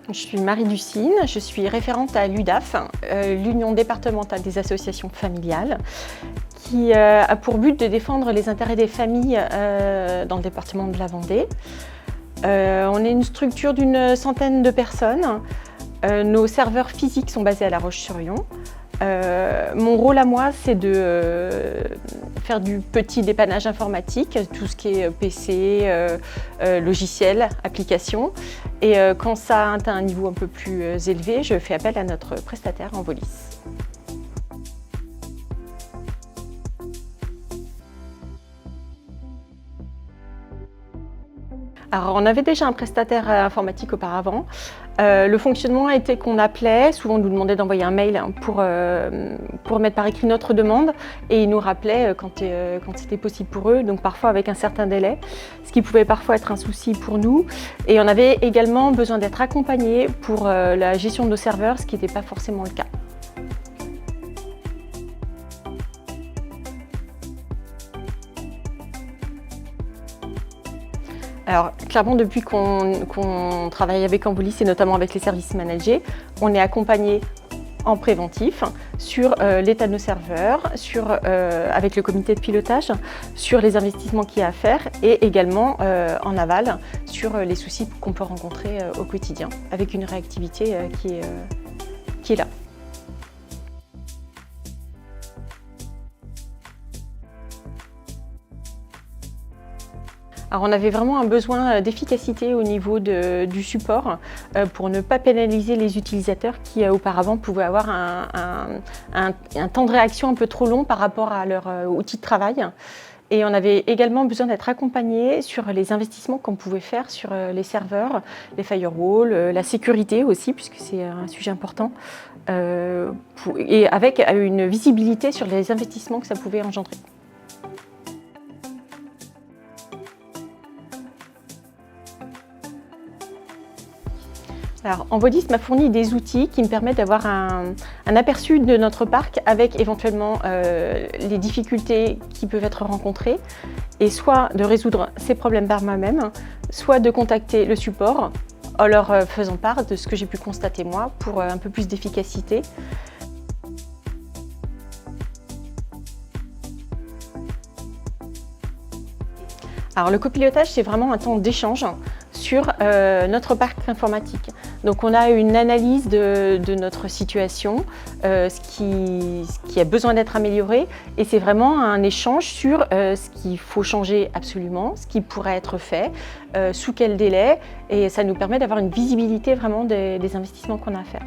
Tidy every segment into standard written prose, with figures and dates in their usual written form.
Je suis Marie Ducine, je suis référente à l'UDAF, l'Union départementale des associations familiales, qui a pour but de défendre les intérêts des familles dans le département de la Vendée. On est une structure d'une centaine de personnes. Nos serveurs physiques sont basés à La Roche-sur-Yon. Mon rôle à moi, c'est de faire du petit dépannage informatique, tout ce qui est PC, logiciel, application. Et quand ça atteint un niveau un peu plus élevé, je fais appel à notre prestataire Envolis. Alors, on avait déjà un prestataire informatique auparavant. Le fonctionnement a été qu'on appelait, souvent on nous demandait d'envoyer un mail pour mettre par écrit notre demande et ils nous rappelaient quand c'était possible pour eux, donc parfois avec un certain délai, ce qui pouvait parfois être un souci pour nous. Et on avait également besoin d'être accompagnés pour la gestion de nos serveurs, ce qui n'était pas forcément le cas. Alors clairement, depuis qu'on travaille avec Envolis et notamment avec les services managés, on est accompagné en préventif sur l'état de nos serveurs, avec le comité de pilotage, sur les investissements qu'il y a à faire et également en aval sur les soucis qu'on peut rencontrer au quotidien avec une réactivité qui est là. Alors on avait vraiment un besoin d'efficacité au niveau du support pour ne pas pénaliser les utilisateurs qui auparavant pouvaient avoir un temps de réaction un peu trop long par rapport à leur outil de travail. Et on avait également besoin d'être accompagnés sur les investissements qu'on pouvait faire sur les serveurs, les firewalls, la sécurité aussi, puisque c'est un sujet important, et avec une visibilité sur les investissements que ça pouvait engendrer. Alors, Envolis m'a fourni des outils qui me permettent d'avoir un aperçu de notre parc avec éventuellement les difficultés qui peuvent être rencontrées et soit de résoudre ces problèmes par moi-même, soit de contacter le support en leur faisant part de ce que j'ai pu constater moi pour un peu plus d'efficacité. Alors le copilotage, c'est vraiment un temps d'échange sur notre parc informatique. Donc on a une analyse de notre situation, ce qui a besoin d'être amélioré et c'est vraiment un échange sur ce qu'il faut changer absolument, ce qui pourrait être fait, sous quel délai et ça nous permet d'avoir une visibilité vraiment des investissements qu'on a à faire.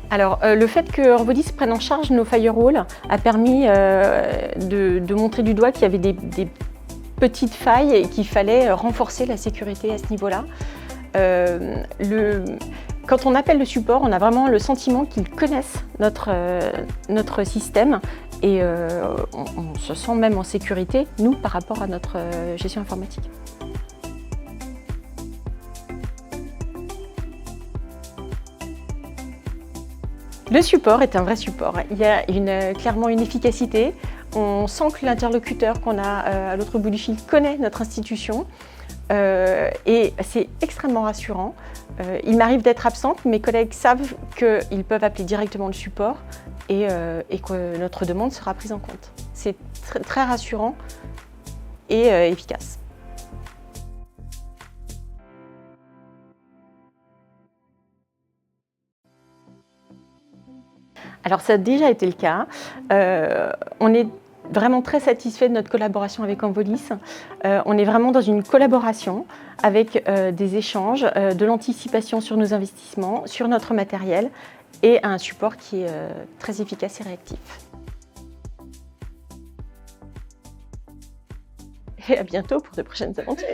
Alors, le fait que Envolis prenne en charge nos firewalls a permis de montrer du doigt qu'il y avait des petites failles et qu'il fallait renforcer la sécurité à ce niveau-là. Quand on appelle le support, on a vraiment le sentiment qu'ils connaissent notre système et on se sent même en sécurité, nous, par rapport à notre gestion informatique. Le support est un vrai support. Il y a clairement une efficacité. On sent que l'interlocuteur qu'on a à l'autre bout du fil connaît notre institution et c'est extrêmement rassurant. Il m'arrive d'être absente, mes collègues savent qu'ils peuvent appeler directement le support et que notre demande sera prise en compte. C'est très rassurant et efficace. Alors ça a déjà été le cas. On est vraiment très satisfait de notre collaboration avec Envolis. On est vraiment dans une collaboration avec des échanges, de l'anticipation sur nos investissements, sur notre matériel et un support qui est très efficace et réactif. Et à bientôt pour de prochaines aventures.